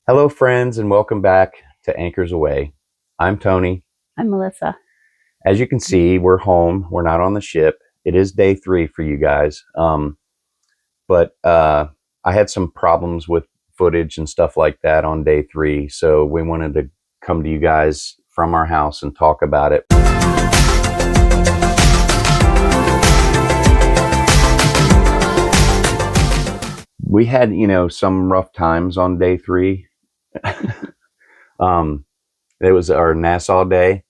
Hello, friends, and welcome back to Anchors Away. I'm Tony. I'm Melissa. As you can see, we're home. We're not on the ship. It is day 3 for you guys. But I had some problems with footage and stuff like that on day 3. So we wanted to come to you guys from our house and talk about it. We had, some rough times on day 3. It was our Nassau day.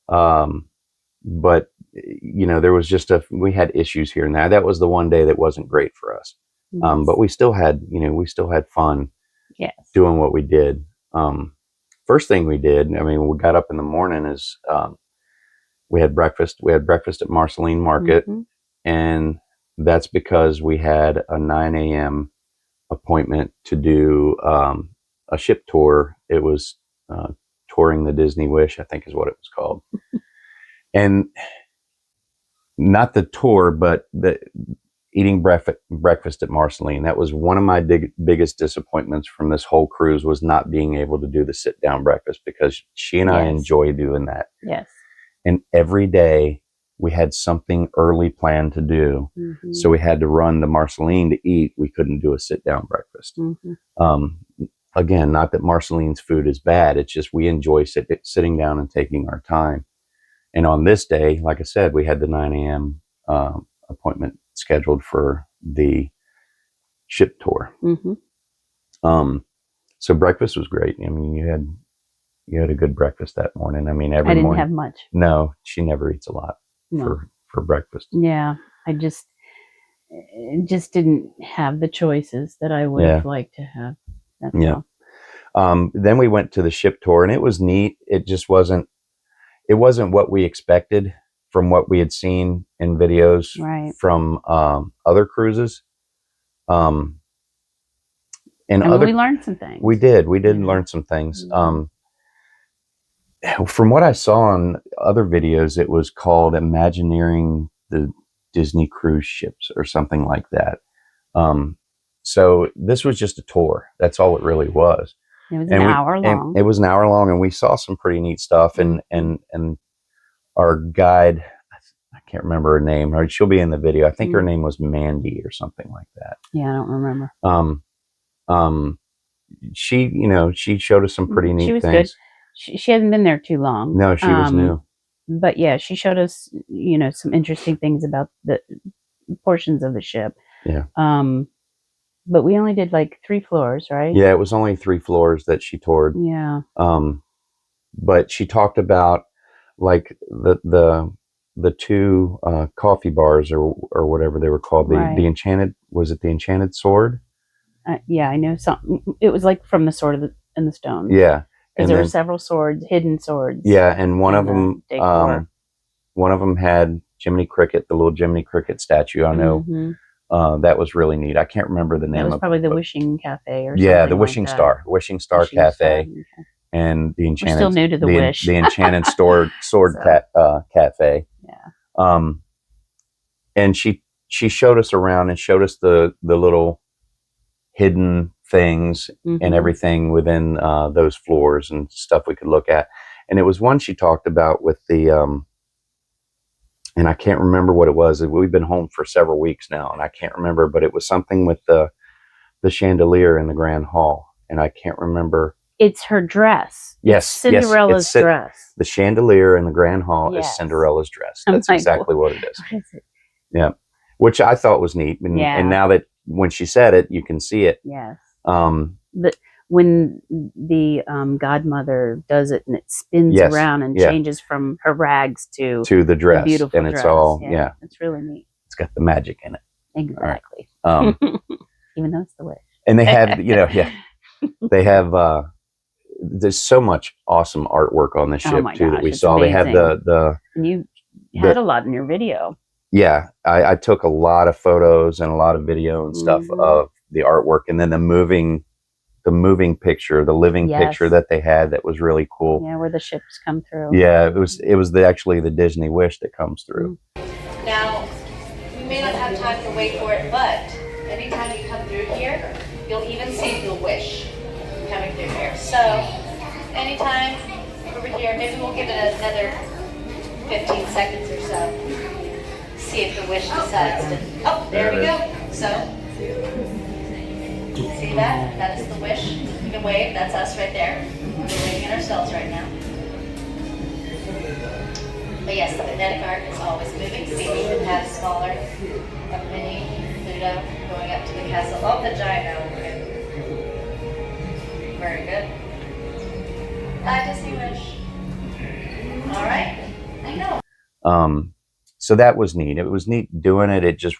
But there was we had issues here and there. That was the one day that wasn't great for us. Yes. But we still had fun. Yes. Doing what we did. First thing we did, we got up in the morning is we had breakfast. We had breakfast at Marceline Market, and that's because we had a 9 a.m. appointment to do a ship tour. It was touring the Disney Wish, I think is what it was called. And not the tour, but the eating breakfast at Marceline. That was one of my biggest disappointments from this whole cruise, was not being able to do the sit down breakfast, because she and I enjoy doing that. Yes. And every day we had something early planned to do. So we had to run to Marceline to eat. We couldn't do a sit down breakfast. Again, not that Marceline's food is bad. It's just we enjoy sitting down and taking our time. And on this day, like I said, we had the 9 a.m. Appointment scheduled for the ship tour. So breakfast was great. You had a good breakfast that morning. I didn't have much. No, she never eats a lot for breakfast. Yeah, I just didn't have the choices that I would have liked to have. That's all. Then we went to the ship tour, and it was neat. It just wasn't what we expected from what we had seen in videos from other cruises. And we learned some things. We did learn some things. From what I saw on other videos, it was called Imagineering the Disney Cruise Ships or something like that. So this was just a tour. That's all it really was. It was an hour long. It was an hour long, and we saw some pretty neat stuff. And our guide, I can't remember her name. She'll be in the video. I think her name was Mandy or something like that. Yeah, I don't remember. She showed us some pretty neat things. Good. She hasn't been there too long. No, she was new. But yeah, she showed us, some interesting things about the portions of the ship. Yeah. But we only did like 3 floors, right? Yeah, it was only 3 floors that she toured. Yeah. But she talked about like the 2 coffee bars or whatever they were called. The Enchanted, was it the Enchanted Sword? Yeah, I know something. It was like from the Sword in the Stone. Yeah. Because there were several swords, hidden swords. Yeah, and one of them had Jiminy Cricket, the little Jiminy Cricket statue. I know. That was really neat. I can't remember the name. That was probably the Wishing Cafe or something. Yeah, the Wishing Star Cafe, Okay. And the Enchanted. We're still new to the Wish. The Enchanted Sword Cafe. Yeah. And she showed us around and showed us the little hidden things and everything within those floors and stuff we could look at. And it was one she talked about with the and I can't remember what it was. We've been home for several weeks now, and I can't remember, but it was something with the chandelier in the Grand Hall, and I can't remember. It's her dress. Yes, it's Cinderella's dress. The chandelier in the Grand Hall is Cinderella's dress. That's exactly what it is. What is it? Yeah, which I thought was neat, and now that when she said it, you can see it. Yes. When the godmother does it and it spins around and changes from her rags to the dress, the beautiful and it's dress. all it's really neat. It's got the magic in it. Exactly. Right. Even though it's the Wish. And they have, they have. There's so much awesome artwork on the ship too that we saw. Amazing. They have the. And you had a lot in your video. Yeah, I took a lot of photos and a lot of video and stuff of the artwork, and then the moving picture, the living picture that they had that was really cool. Yeah, where the ships come through. Yeah, it was actually the Disney Wish that comes through. Now, we may not have time to wait for it, but anytime you come through here, you'll even see the Wish coming anytime over here, maybe we'll give it another 15 seconds or so. See if the wish decides to. Oh, there we go. So, see that? That is the wish. You can wave. That's us right there. We're waving at ourselves right now. But yes, the kinetic art is always moving. See, we even have smaller, a mini Pluto going up to the castle. Oh, the giant owl. Very good. Disney wish. All right. I know. So that was neat. It was neat doing it. It just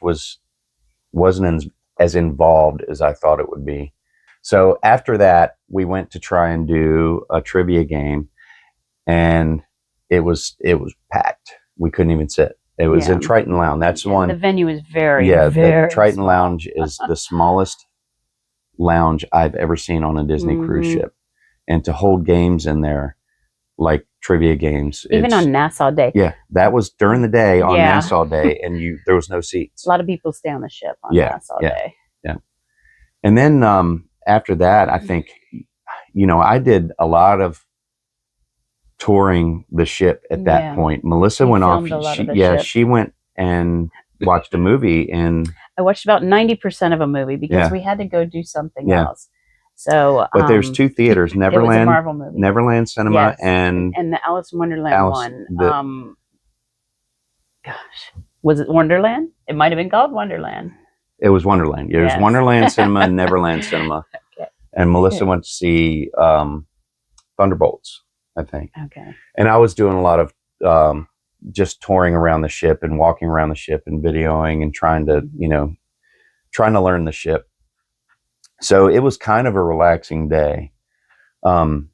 wasn't as involved as I thought it would be. So after that, we went to try and do a trivia game, and it was packed. We couldn't even sit. It was in Triton Lounge. That's the one. The venue is very, the Triton small. Lounge is the smallest lounge I've ever seen on a Disney cruise ship. And to hold games in there, like trivia games. Even on Nassau Day. Yeah, that was during the day on Nassau Day, and there was no seats. A lot of people stay on the ship on Nassau Day. Yeah. And then after that, I think, I did a lot of touring the ship at that point. Melissa went off. She went and watched a movie, and I watched about 90% of a movie because we had to go do something else. So, but there's two theaters: Neverland, it was a Marvel movie. Neverland Cinema, and the Alice in Wonderland one. Gosh, was it Wonderland? It might have been called Wonderland. It was Wonderland. It was Wonderland Cinema and Neverland Cinema. Okay. And Melissa went to see Thunderbolts, I think. Okay. And I was doing a lot of just touring around the ship and walking around the ship and videoing and trying to learn the ship. So it was kind of a relaxing day. And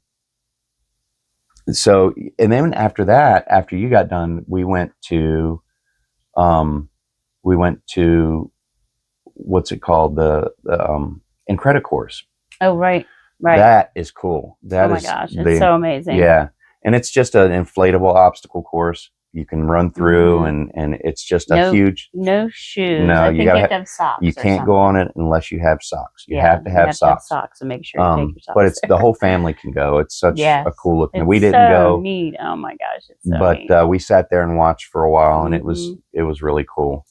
then after that, after you got done, we went to what's it called? The Incredicoaster. Oh, right. That is cool. That is, oh my gosh, it's so amazing. Yeah. And it's just an inflatable obstacle course. You can run through, and it's just a huge. No shoes. No, I think you have to have socks. You can't go on it unless you have socks. You have to have socks. To make sure you take your socks. But it's the whole family can go. It's such a cool look. It's we didn't go. Neat. Oh my gosh, it's so neat. But we sat there and watched for a while, and it was really cool.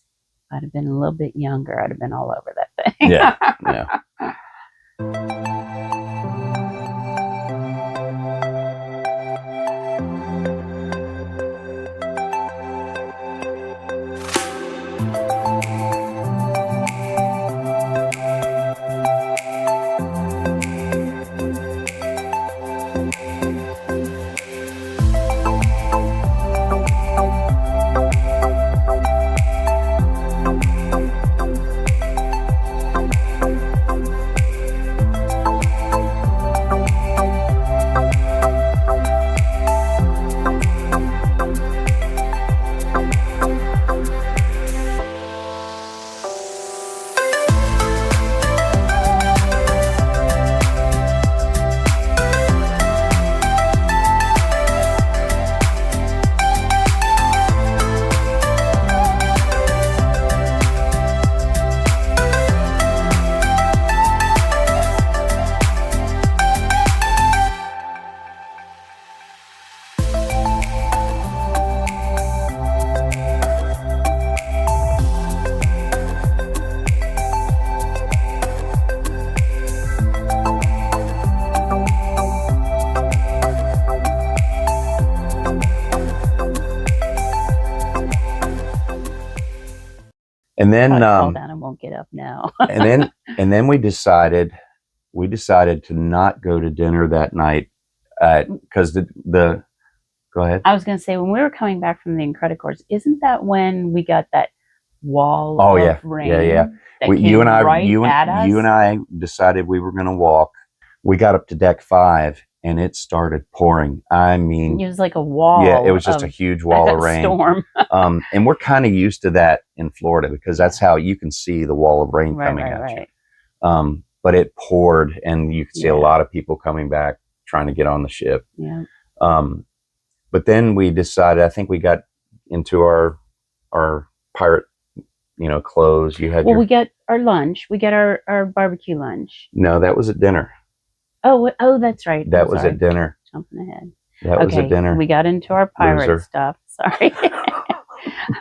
I'd have been a little bit younger. I'd have been all over that thing. Yeah. And then fall down and won't get up now. and then we decided to not go to dinner that night because the go ahead. I was going to say, when we were coming back from the Incredicoaster, isn't that when we got that wall of rain? Yeah. You and I decided we were going to walk. We got up to deck 5 and it started pouring. I mean, it was like a wall. Yeah, it was just a huge wall of rain. Storm. And we're kind of used to that in Florida because that's how you can see the wall of rain coming at you. But it poured, and you could see a lot of people coming back trying to get on the ship. Yeah. But then we decided. I think we got into our pirate, clothes. We get our lunch. We get our barbecue lunch. No, that was at dinner. Oh, that's right. That was at dinner. jumping ahead. That was a dinner. We got into our pirate stuff. Sorry.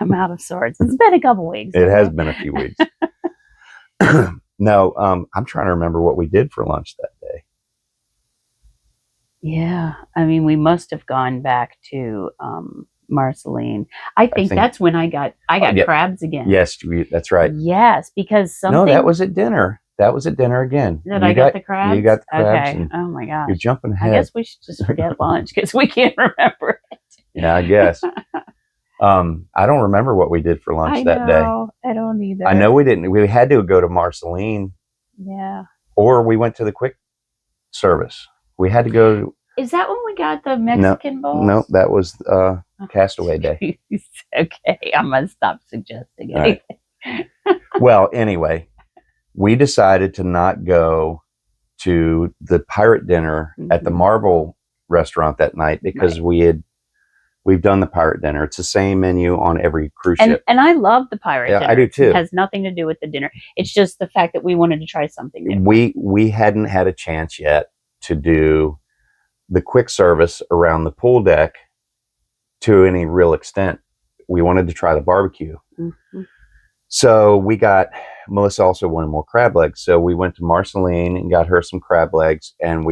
I'm out of sorts. It's been a couple weeks. It has been a few weeks. No, I'm trying to remember what we did for lunch that day. Yeah. I mean, we must have gone back to Marceline. I think that's when I got crabs again. Yes, that's right. Yes, because something. No, that was at dinner. That was at dinner again. I got the crabs? You got the crabs. Okay. Oh my gosh. You're jumping ahead. I guess we should just forget lunch because we can't remember it. Yeah, I guess. I don't remember what we did for lunch that day. I don't either. I know we didn't. We had to go to Marceline. Yeah. Or we went to the quick service. We had to go. Is that when we got the Mexican bowls? No, that was Castaway Day. Okay, I'm going to stop suggesting anything. Right. Well, anyway, we decided to not go to the pirate dinner at the Marvel restaurant that night because we've done the pirate dinner. It's the same menu on every cruise ship. And I love the pirate dinner. I do too. It has nothing to do with the dinner. It's just the fact that we wanted to try something different. We hadn't had a chance yet to do the quick service around the pool deck to any real extent. We wanted to try the barbecue. Mm-hmm. So Melissa also wanted more crab legs. So we went to Marceline and got her some crab legs, and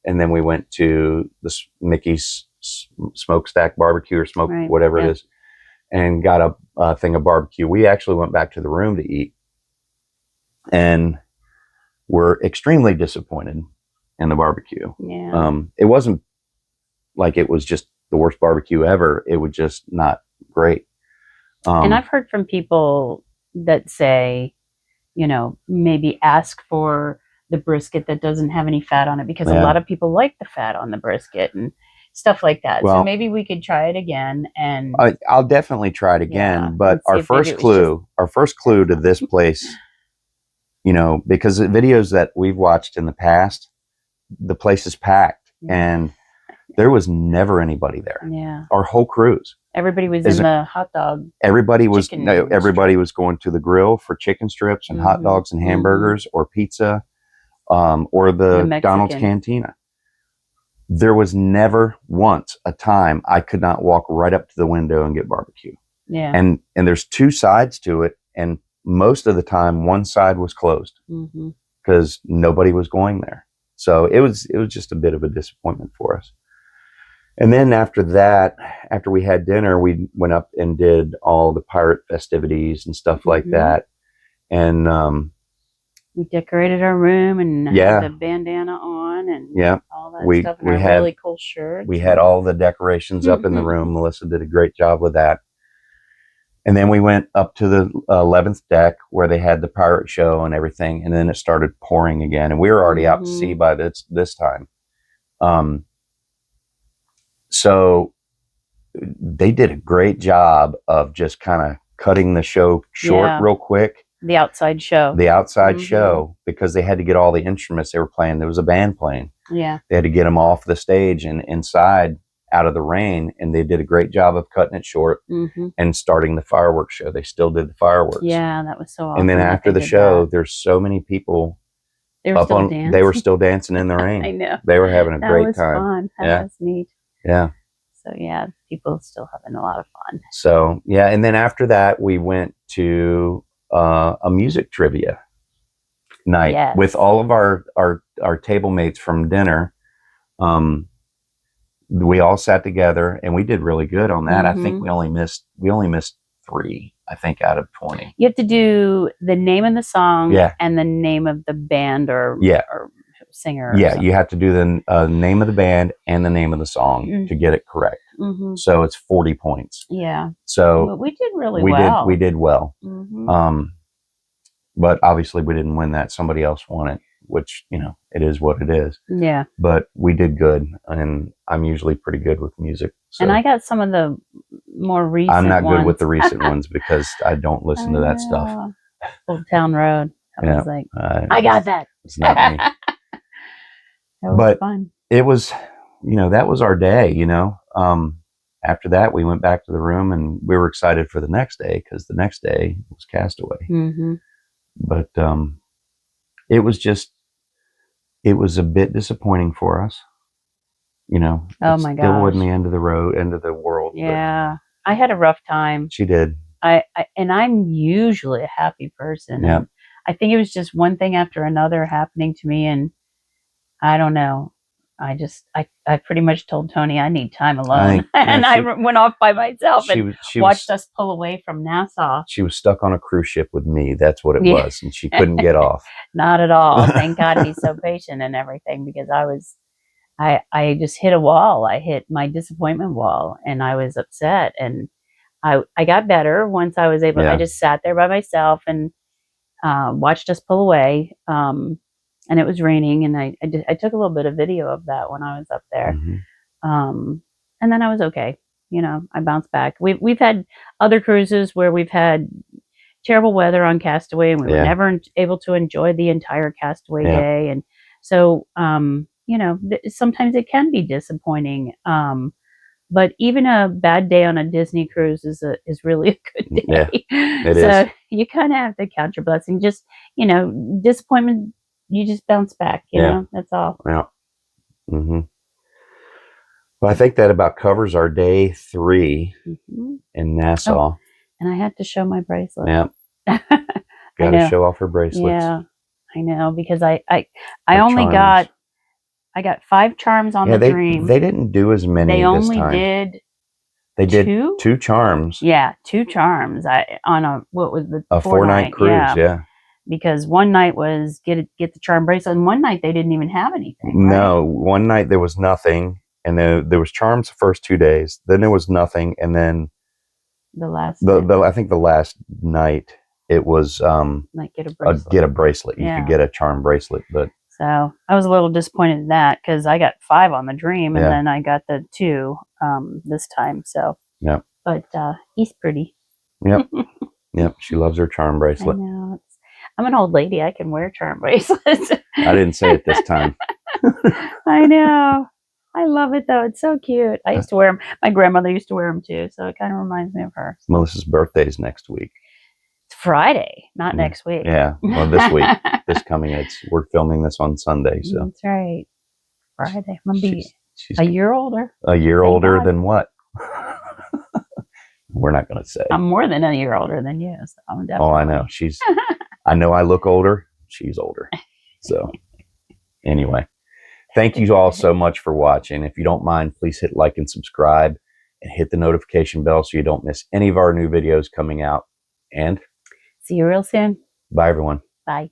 then we went to the Mickey's smokestack barbecue or whatever it is, and got a thing of barbecue. We actually went back to the room to eat, and were extremely disappointed in the barbecue. Yeah. It wasn't like it was just the worst barbecue ever. It was just not great. And I've heard from people that say, maybe ask for the brisket that doesn't have any fat on it, because a lot of people like the fat on the brisket and stuff like that. Well, so maybe we could try it again. And I'll definitely try it again. But our first clue to this place, because the videos that we've watched in the past, the place is packed and there was never anybody there. Yeah. Our whole cruise. Everybody was in the hot dog. Everybody was going to the grill for chicken strips and hot dogs and hamburgers or pizza, or the McDonald's Cantina. There was never once a time I could not walk right up to the window and get barbecue. Yeah. And there's two sides to it, and most of the time one side was closed because nobody was going there. So it was just a bit of a disappointment for us. And then after that, after we had dinner, we went up and did all the pirate festivities and stuff like that. And we decorated our room and had the bandana on and all that stuff. And we had really cool shirts. We had all the decorations up in the room. Melissa did a great job with that. And then we went up to the 11th deck where they had the pirate show and everything. And then it started pouring again. And we were already out to sea by this time. So they did a great job of just kind of cutting the show short real quick. The outside show. Show, because they had to get all the instruments they were playing. There was a band playing. Yeah. They had to get them off the stage and inside out of the rain. And they did a great job of cutting it short and starting the fireworks show. They still did the fireworks. Yeah, that was so awesome. And then after the show, there's so many people. They were still dancing in the rain. I know. They were having a great time. That was fun. That was neat. Yeah. So people still having a lot of fun. So and then after that we went to a music trivia night with all of our table mates from dinner. We all sat together and we did really good on that. I think we only missed 3, I think, out of 20. You have to do the name of the song and the name of the band or singer. You have to do the name of the band and the name of the song to get it correct. So it's 40 points. Yeah. So but we did really well. We did well. But obviously we didn't win that. Somebody else won it, which, it is what it is. Yeah. But we did good, and I'm usually pretty good with music. So. And I got some of the more recent I'm not ones. Good with the recent ones because I don't listen to that stuff. Old Town Road. I was like, I got that. It's not me. That was fun. It was, that was our day, After that, we went back to the room and we were excited for the next day because the next day was Castaway. But it was a bit disappointing for us. you know, Oh it my still wasn't gosh. the end of the road, end of the world. Yeah. I had a rough time. She did. And I'm usually a happy person. Yeah. And I think it was just one thing after another happening to me. And I don't know. I pretty much told Tony I need time I alone. think, And I went off by myself and she watched was us pull away from Nassau. she was stuck on a cruise ship with me. That's what it Yeah. was, and she couldn't get off. Not at all. Thank God he's so patient and everything, because I just hit a wall. I hit my disappointment wall, and I was upset. And I got better once I was able. Yeah. I just sat there by myself and watched us pull away. And it was raining, and I took a little bit of video of that when I was up there. And then I was okay. You know, I bounced back. We've had other cruises where we've had terrible weather on Castaway, and we were never able to enjoy the entire Castaway day. And so, you know, sometimes it can be disappointing. But even a bad day on a Disney cruise is really a good day. Yeah, so you kind of have to count your blessing. Just, you know, disappointment, you just bounce back. You know, that's all. Yeah. Well, I think that about covers our day 3 in Nassau. Oh, and I had to show my bracelet. Yeah. Got to show off her bracelets. Yeah, I know, because I only got 5 charms on the Dream. They didn't do as many They this only time. They did 2 charms. Yeah, 2 charms. On a, what was the a 4-night cruise? Yeah. Because one night was get the charm bracelet, and one night they didn't even have anything. No, one night there was nothing, and then there was charms the first 2 days. Then there was nothing, and then I think the last night it was like get a bracelet. Get a bracelet. You could get a charm bracelet, but. So I was a little disappointed in that, because I got 5 on the Dream, and then I got the 2 this time. So yeah, but he's pretty. Yep, yep. She loves her charm bracelet. I know. I'm an old lady. I can wear charm bracelets. I didn't say it this time. I know. I love it though. It's so cute. I used to wear them. My grandmother used to wear them too, so it kind of reminds me of her. Melissa's birthday's next week. It's Friday, not next week. Yeah, well, this week, this coming. We're filming this on Sunday, so that's right. Friday. I'm gonna be a year older. A year older than what? We're not going to say. I'm more than a year older than you, so I'm definitely. Oh, I know. I know I look older. She's older. So anyway, thank you all so much for watching. If you don't mind, please hit like and subscribe, and hit the notification bell so you don't miss any of our new videos coming out. And see you real soon. Bye, everyone. Bye.